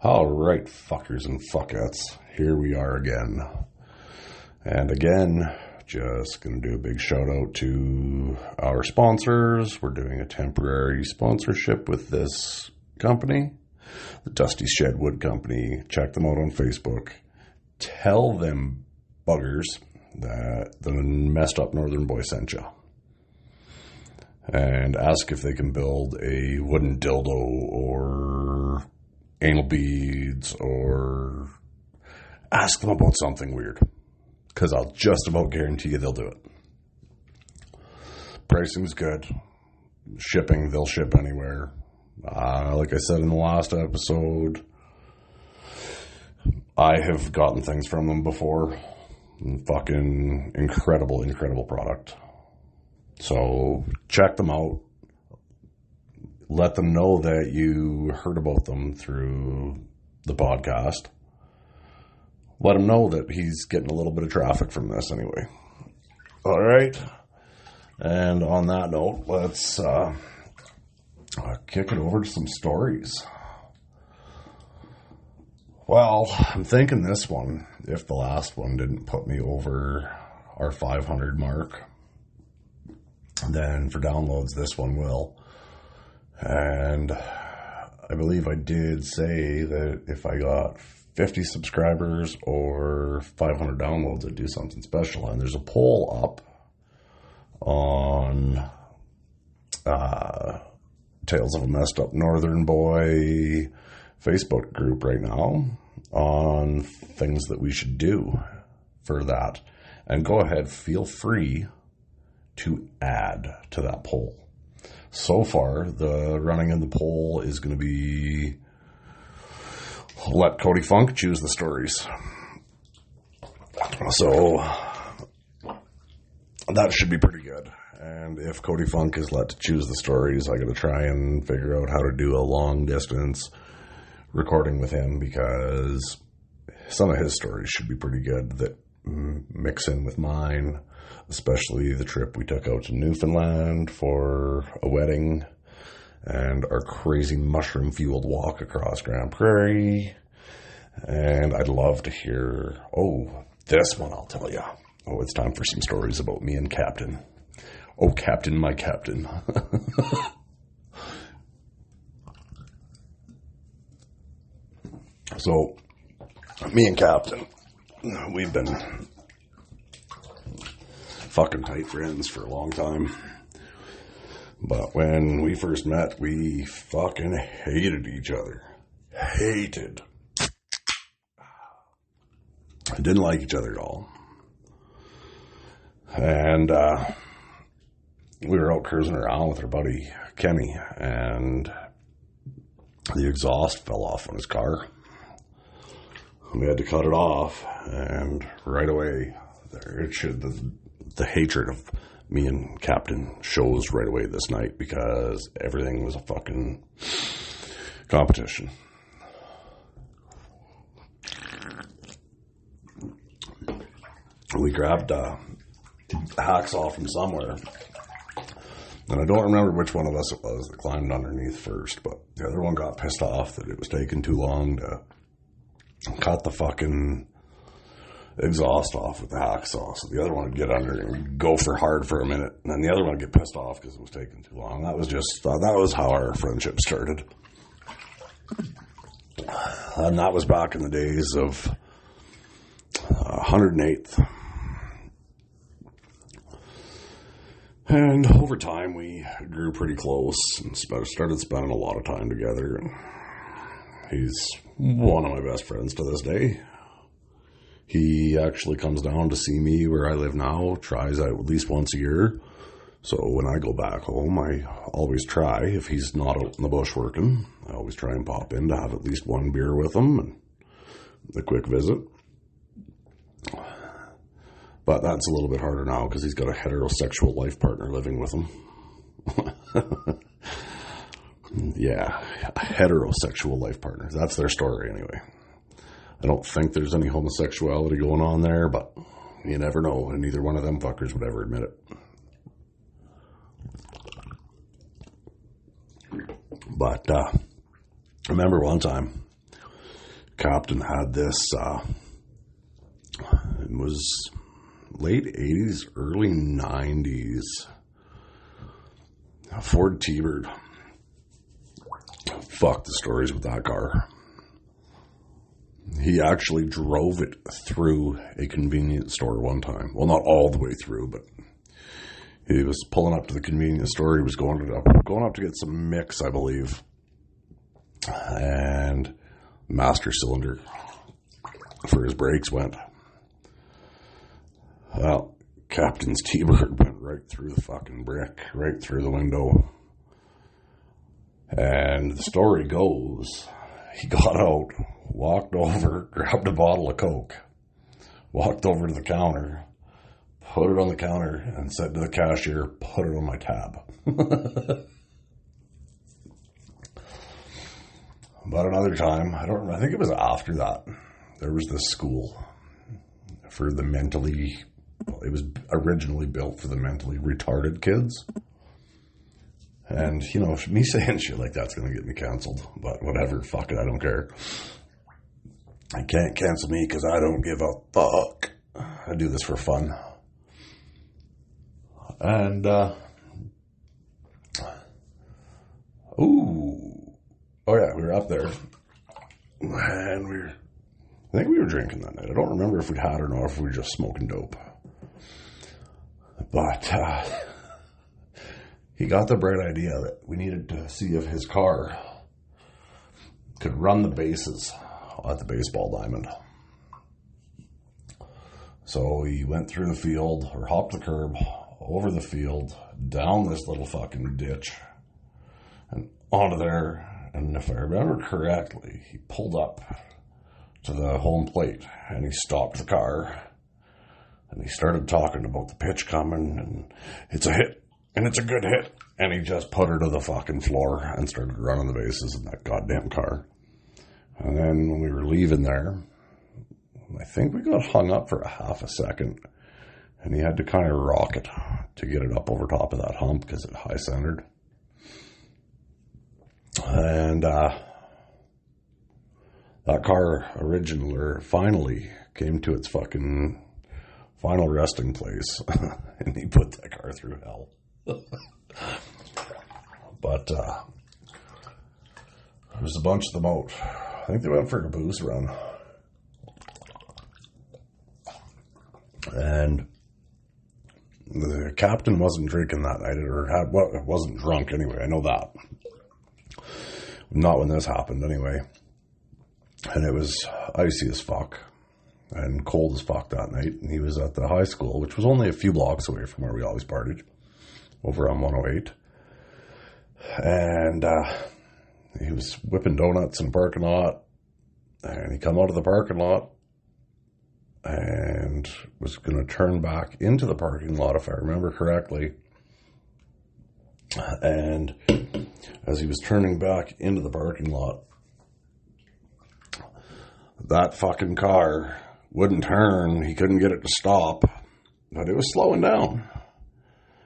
All right, fuckers and fuckettes, here we are again. And again, just going to do a big shout out to our sponsors. We're doing a temporary sponsorship with this company, the Dusty Shed Wood Company. Check them out on Facebook. Tell them buggers that the messed up Northern Boy sent you. And ask if they can build a wooden dildo or anal beads, or ask them about something weird, because I'll just about guarantee you they'll do it. Pricing's good. Shipping, they'll ship anywhere. Like I said in the last episode, I have gotten things from them before. Fucking incredible product. So check them out. Let them know that you heard about them through the podcast. Let him know that he's getting a little bit of traffic from this anyway. All right. And on that note, let's kick it over to some stories. Well, I'm thinking this one, if the last one didn't put me over our 500 mark, then for downloads, this one will. And I believe I did say that if I got 50 subscribers or 500 downloads, I'd do something special. And there's a poll up on Tales of a Messed Up Northern Boy Facebook group right now on things that we should do for that. And go ahead, feel free to add to that poll. So far, the running in the poll is going to be let Cody Funk choose the stories. So that should be pretty good. And if Cody Funk is let to choose the stories, I got to try and figure out how to do a long distance recording with him, because some of his stories should be pretty good that mix in with mine. Especially the trip we took out to Newfoundland for a wedding and our crazy mushroom-fueled walk across Grand Prairie. And I'd love to hear, this one I'll tell you. It's time for some stories about me and Captain. Oh, Captain, my Captain. So, me and Captain, we've been fucking tight friends for a long time. But when we first met, we fucking hated each other. Hated. Didn't like each other at all. And we were out cruising around with our buddy Kemi, and the exhaust fell off on his car. We had to cut it off, and right away, the hatred of me and Captain shows right away this night, because everything was a fucking competition. We grabbed a hacksaw from somewhere, and I don't remember which one of us it was that climbed underneath first, but the other one got pissed off that it was taking too long to cut the fucking exhaust off with the hacksaw. So the other one would get under and go for hard for a minute, and then the other one would get pissed off because it was taking too long. That was how our friendship started. And that was back in the days of 108th. And over time, we grew pretty close and started spending a lot of time together. And he's one of my best friends to this day. He actually comes down to see me where I live now, tries out at least once a year. So when I go back home, I always try, if he's not out in the bush working, I always try and pop in to have at least one beer with him and a quick visit. But that's a little bit harder now because he's got a heterosexual life partner living with him. Yeah, a heterosexual life partner. That's their story anyway. I don't think there's any homosexuality going on there, but you never know, and neither one of them fuckers would ever admit it. But I remember one time Captain had this, it was late 80s, early 90s, Ford T-Bird. Fuck the stories with that car. He actually drove it through a convenience store one time. Well, not all the way through, but he was pulling up to the convenience store. He was going up to get some mix, I believe. And master cylinder for his brakes went. Well, Captain's T-Bird went right through the fucking brick, right through the window. And the story goes, he got out, walked over, grabbed a bottle of Coke, walked over to the counter, put it on the counter, and said to the cashier, put it on my tab. But another time, I think it was after that, there was this school for the it was originally built for the mentally retarded kids. And, you know, me saying shit like that's going to get me canceled. But whatever, fuck it, I don't care. I can't cancel me because I don't give a fuck. I do this for fun. And, oh yeah, we were up there. And I think we were drinking that night. I don't remember if we had or not, if we were just smoking dope. But, he got the bright idea that we needed to see if his car could run the bases at the baseball diamond. So he went through the field, or hopped the curb, over the field, down this little fucking ditch, and onto there. And if I remember correctly, he pulled up to the home plate, and he stopped the car, and he started talking about the pitch coming, and it's a hit. And it's a good hit. And he just put her to the fucking floor and started running the bases in that goddamn car. And then when we were leaving there, I think we got hung up for a half a second. And he had to kind of rock it to get it up over top of that hump because it high centered. And that car finally came to its fucking final resting place. And he put that car through hell. But there was a bunch of them out. I think they went for a booze run. And the captain wasn't drinking that night, wasn't drunk anyway. I know that. Not when this happened anyway. And it was icy as fuck and cold as fuck that night. And he was at the high school, which was only a few blocks away from where we always partied, over on 108. And he was whipping donuts in the parking lot. And he come out of the parking lot and was going to turn back into the parking lot, if I remember correctly. And as he was turning back into the parking lot, that fucking car wouldn't turn. He couldn't get it to stop, but it was slowing down.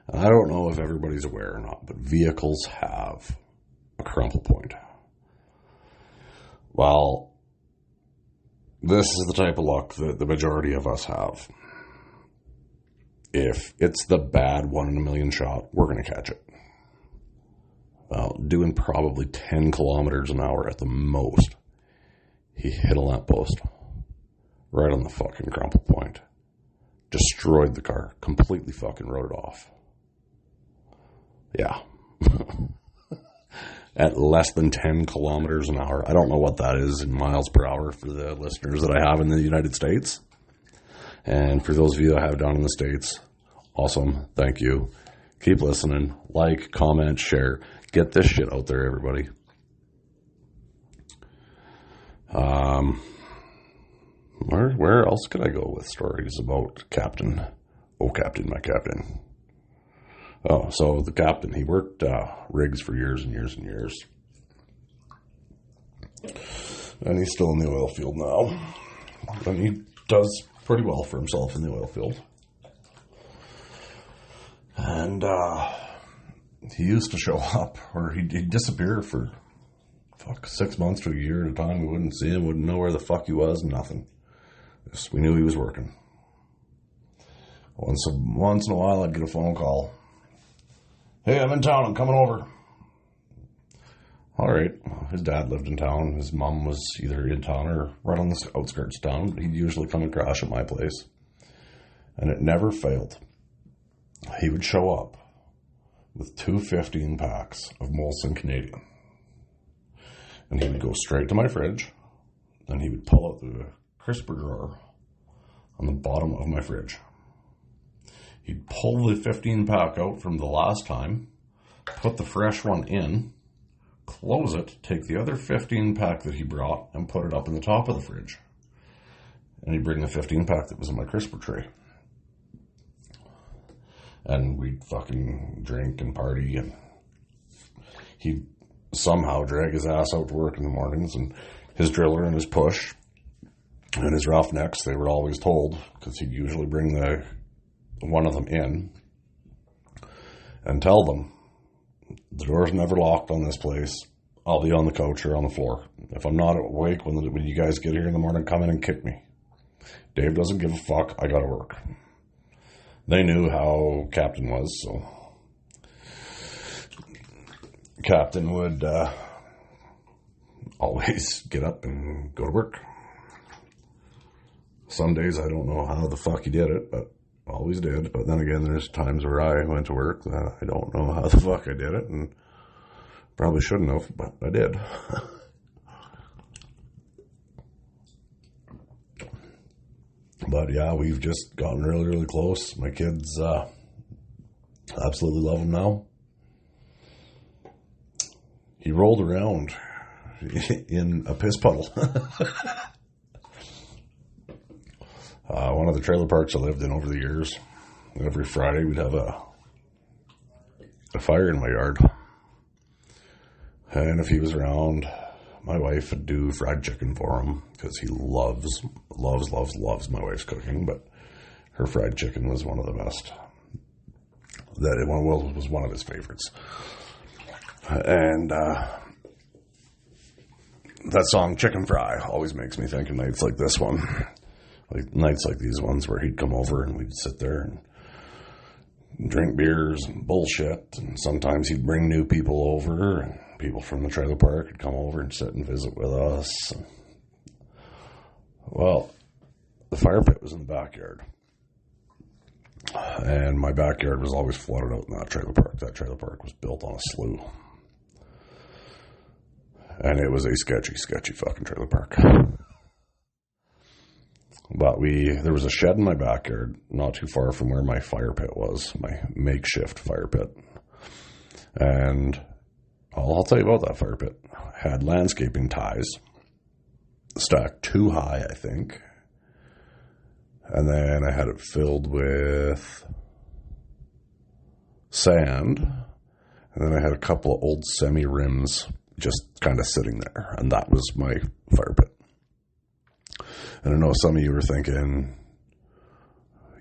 And I don't know if everybody's aware or not, but vehicles have a crumple point. Well, this is the type of luck that the majority of us have. If it's the bad 1 in a million shot, we're going to catch it. Well, doing probably 10 kilometers an hour at the most, he hit a lamppost right on the fucking crumple point. Destroyed the car. Completely fucking wrote it off. Yeah. At less than 10 kilometers an hour. I don't know what that is in miles per hour for the listeners that I have in the United States. And for those of you that I have down in the States, awesome. Thank you. Keep listening. Like, comment, share. Get this shit out there, everybody. Where else could I go with stories about Captain? Oh, Captain, my Captain. Oh, so the captain, he worked rigs for years and years and years. And he's still in the oil field now. And he does pretty well for himself in the oil field. And he used to show up, or he'd disappear for 6 months to a year at a time. We wouldn't see him, wouldn't know where the fuck he was, nothing. Just, we knew he was working. Once in a while, I'd get a phone call. Hey, I'm in town. I'm coming over. All right. His dad lived in town. His mom was either in town or right on the outskirts of town. He'd usually come and crash at my place. And it never failed. He would show up with 2 15-packs of Molson Canadian. And he would go straight to my fridge. And he would pull out the crisper drawer on the bottom of my fridge. He'd pull the 15-pack out from the last time, put the fresh one in, close it, take the other 15-pack that he brought, and put it up in the top of the fridge. And he'd bring the 15-pack that was in my crisper tray. And we'd fucking drink and party, and he'd somehow drag his ass out to work in the mornings, and his driller and his push and his roughnecks, they were always told, because he'd usually bring one of them in and tell them, the door's never locked on this place. I'll be on the couch or on the floor. If I'm not awake when you guys get here in the morning, come in and kick me. Dave doesn't give a fuck. I gotta work. They knew how Captain was, so Captain would always get up and go to work. Some days I don't know how the fuck he did it, but always did. But then again, there's times where I went to work that I don't know how the fuck I did it, and probably shouldn't have, but I did. But yeah, we've just gotten really, really close. My kids absolutely love him now. He rolled around in a piss puddle. One of the trailer parks I lived in over the years, every Friday we'd have a fire in my yard. And if he was around, my wife would do fried chicken for him, because he loves my wife's cooking, but her fried chicken was one of the best. That was one of his favorites. And that song, Chicken Fry, always makes me think of nights like this one. Like nights like these ones where he'd come over and we'd sit there and drink beers and bullshit. And sometimes he'd bring new people over, and people from the trailer park would come over and sit and visit with us. Well, the fire pit was in the backyard. And my backyard was always flooded out in that trailer park. That trailer park was built on a slough. And it was a sketchy fucking trailer park. But there was a shed in my backyard, not too far from where my fire pit was, my makeshift fire pit. And I'll tell you about that fire pit. Had landscaping ties, stacked too high, I think. And then I had it filled with sand. And then I had a couple of old semi-rims just kind of sitting there. And that was my fire pit. And I know some of you were thinking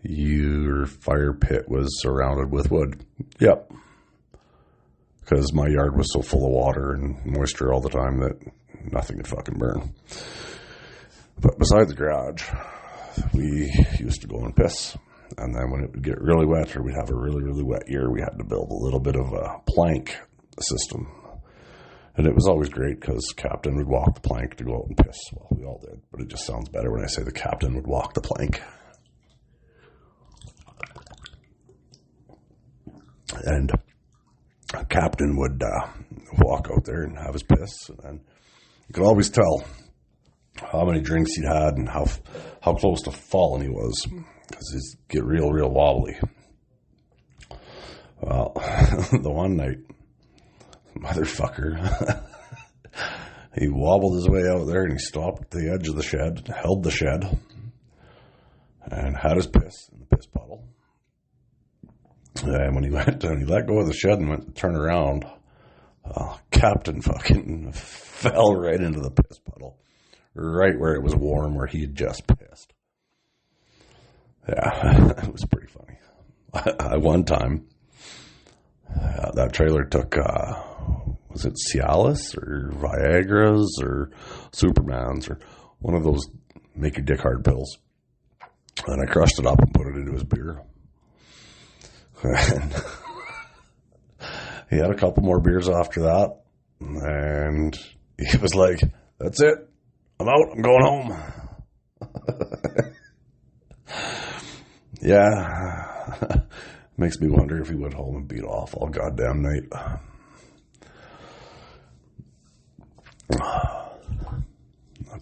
your fire pit was surrounded with wood. Yep. Because my yard was so full of water and moisture all the time that nothing could fucking burn. But beside the garage, we used to go and piss. And then when it would get really wet, or we'd have a really, really wet year, we had to build a little bit of a plank system. And it was always great because Captain would walk the plank to go out and piss. Well, we all did, but it just sounds better when I say the Captain would walk the plank. And Captain would walk out there and have his piss. And then you could always tell how many drinks he'd had and how close to falling he was, because he'd get real, real wobbly. Well, the one night, motherfucker, he wobbled his way out there and he stopped at the edge of the shed, held the shed, and had his piss in the piss puddle. And when he went and he let go of the shed and went to turn around, Captain fucking fell right into the piss puddle, right where it was warm, where he had just pissed. Yeah, it was pretty funny. One time, that trailer took was it Cialis or Viagra's or Superman's or one of those make your dick hard pills. And I crushed it up and put it into his beer. And he had a couple more beers after that. And he was like, that's it. I'm out. I'm going home. Yeah. Makes me wonder if he went home and beat off all goddamn night.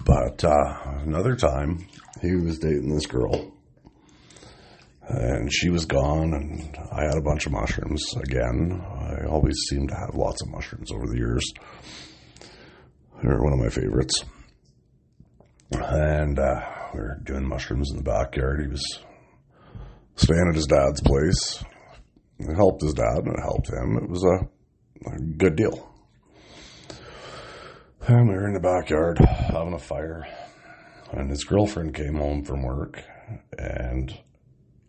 But another time, he was dating this girl. And she was gone, and I had a bunch of mushrooms again. I always seem to have lots of mushrooms over the years. They're one of my favorites. And we were doing mushrooms in the backyard. He was staying at his dad's place. It helped his dad, and it helped him. It was a good deal. And we were in the backyard having a fire. And his girlfriend came home from work, and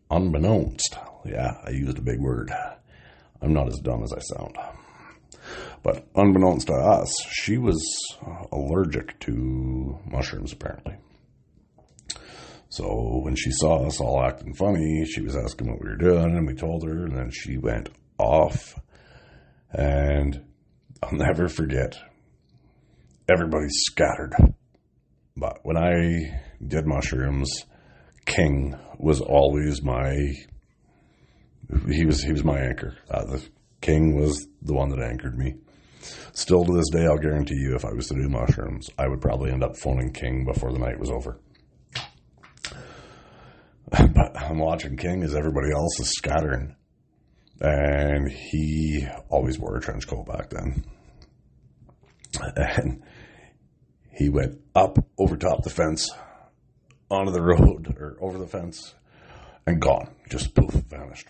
unbeknownst, yeah, I used a big word. I'm not as dumb as I sound. But unbeknownst to us, she was allergic to mushrooms, apparently. So when she saw us all acting funny, she was asking what we were doing, and we told her, and then she went off. And I'll never forget, everybody scattered. But when I did mushrooms, King was always he was my anchor. The King was the one that anchored me. Still to this day, I'll guarantee you, if I was to do mushrooms, I would probably end up phoning King before the night was over. But I'm watching King as everybody else is scattering. And he always wore a trench coat back then. And he went up over top the fence, onto the road, or over the fence, and gone. Just poof, vanished.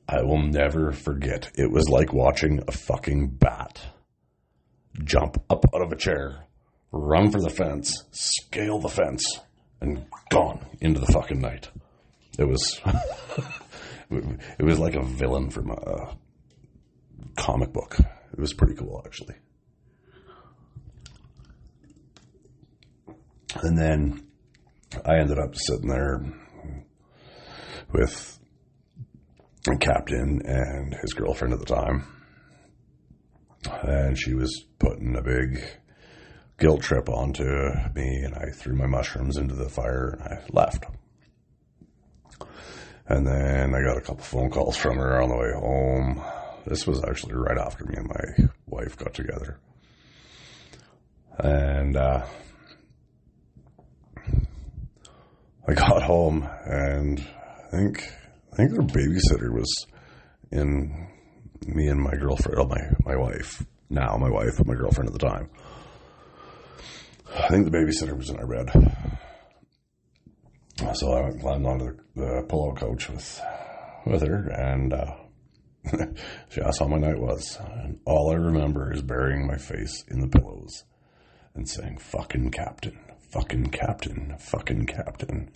I will never forget. It was like watching a fucking bat jump up out of a chair, run for the fence, scale the fence, and gone into the fucking night. It was it was like a villain from a comic book. It was pretty cool, actually. And then I ended up sitting there with a captain and his girlfriend at the time. And she was putting a big guilt trip onto me, and I threw my mushrooms into the fire and I left. And then I got a couple phone calls from her on the way home. This was actually right after me and my wife got together. And I got home, and I think their babysitter was in me and my girlfriend, my wife, now my wife, but my girlfriend at the time. I think the babysitter was in our bed. So I climbed onto the pillow couch with her, and she asked how my night was. And all I remember is burying my face in the pillows and saying, "Fucking captain, fucking captain, fucking captain."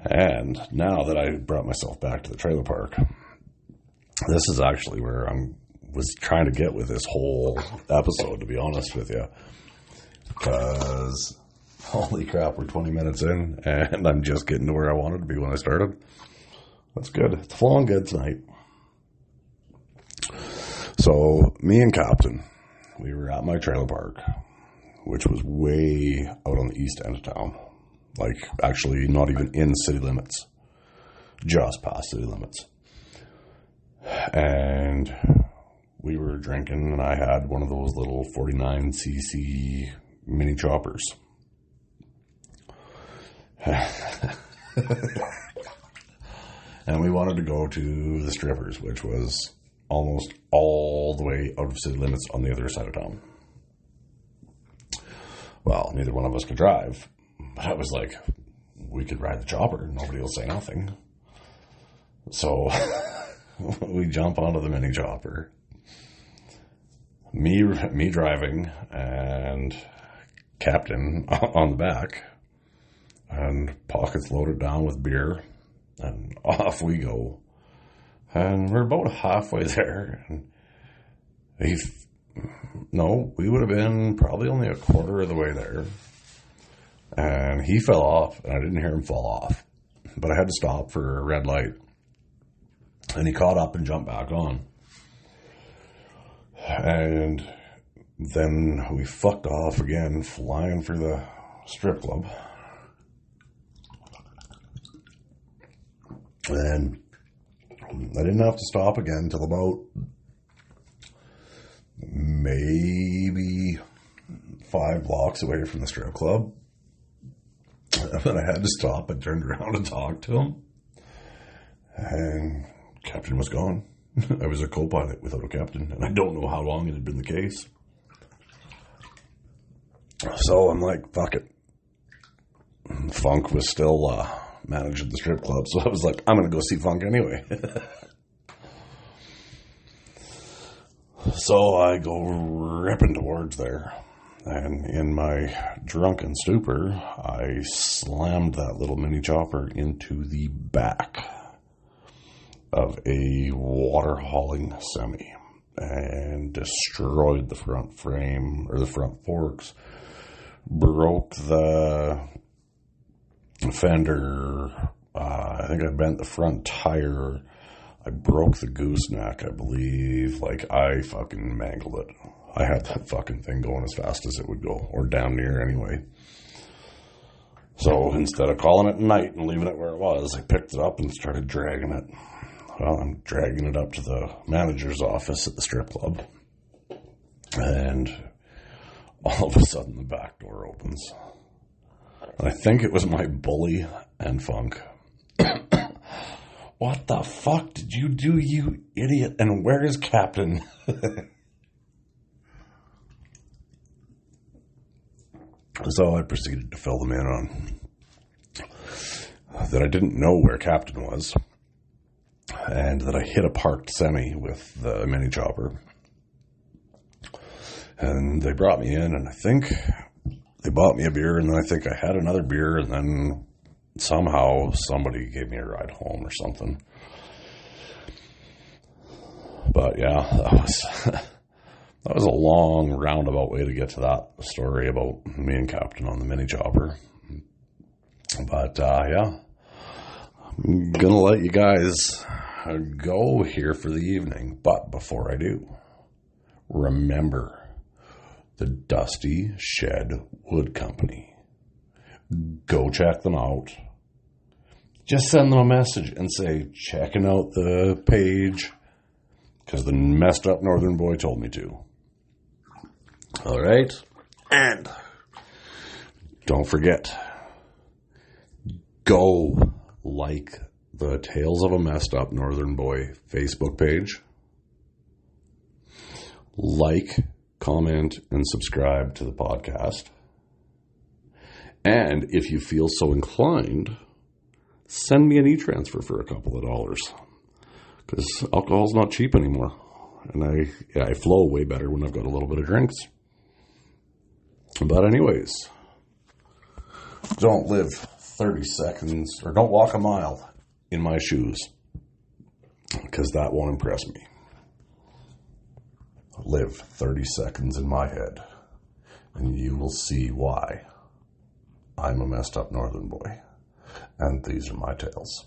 And now that I brought myself back to the trailer park, this is actually where I was trying to get with this whole episode, to be honest with you. Because, holy crap, we're 20 minutes in, and I'm just getting to where I wanted to be when I started. That's good. It's flowing good tonight. So, me and Captain, we were at my trailer park, which was way out on the east end of town. Like, actually not even in city limits. Just past city limits. And we were drinking, and I had one of those little 49cc mini choppers. And we wanted to go to the Strippers, which was almost all the way out of city limits on the other side of town. Well, neither one of us could drive. But I was like, we could ride the chopper. Nobody will say nothing. So we jump onto the mini chopper. Me driving, and Captain on the back, and pockets loaded down with beer, and off we go And we're about halfway there. And we would have been probably only a quarter of the way there. And he fell off, and I didn't hear him fall off. But I had to stop for a red light. And he caught up and jumped back on. And then we fucked off again, flying for the strip club. And I didn't have to stop again until about maybe 5 blocks away from the strip club. And I had to stop and turned around and talk to him. And captain was gone. I was a co-pilot without a captain, and I don't know how long it had been the case. So I'm like, fuck it. Funk was still managing the strip club, so I was like, I'm going to go see Funk anyway. So I go ripping towards there, and in my drunken stupor, I slammed that little mini chopper into the back of a water hauling semi and destroyed the front frame, or the front forks, broke the fender, I think I bent the front tire, I broke the gooseneck, I believe. Like, I fucking mangled it. I had that fucking thing going as fast as it would go, or damn near anyway. So instead of calling it night and leaving it where it was, I picked it up and started dragging it. Well, I'm dragging it up to the manager's office at the strip club. And all of a sudden the back door opens. And I think it was my bully and Funk. What the fuck did you do, you idiot? And where is Captain? So I proceeded to fill them in on that I didn't know where Captain was, and that I hit a parked semi with the mini chopper. And they brought me in, and I think they bought me a beer, and then I think I had another beer, and then somehow somebody gave me a ride home or something. But yeah, that was a long roundabout way to get to that story about me and Captain on the mini chopper. But yeah, I'm gonna let you guys go here for the evening. But before I do, remember the Dusty Shed Wood Company. Go check them out. Just send them a message and say, checking out the page, because the messed up northern boy told me to. All right? And don't forget, go like the Tales of a Messed Up Northern Boy Facebook page. Like, comment, and subscribe to the podcast. And if you feel so inclined, send me an e-transfer for a couple of dollars. Because alcohol's not cheap anymore. And I flow way better when I've got a little bit of drinks. But anyways, don't live 30 seconds, or don't walk a mile in my shoes. Because that won't impress me. Live 30 seconds in my head. And you will see why I'm a messed up northern boy. And these are my tales.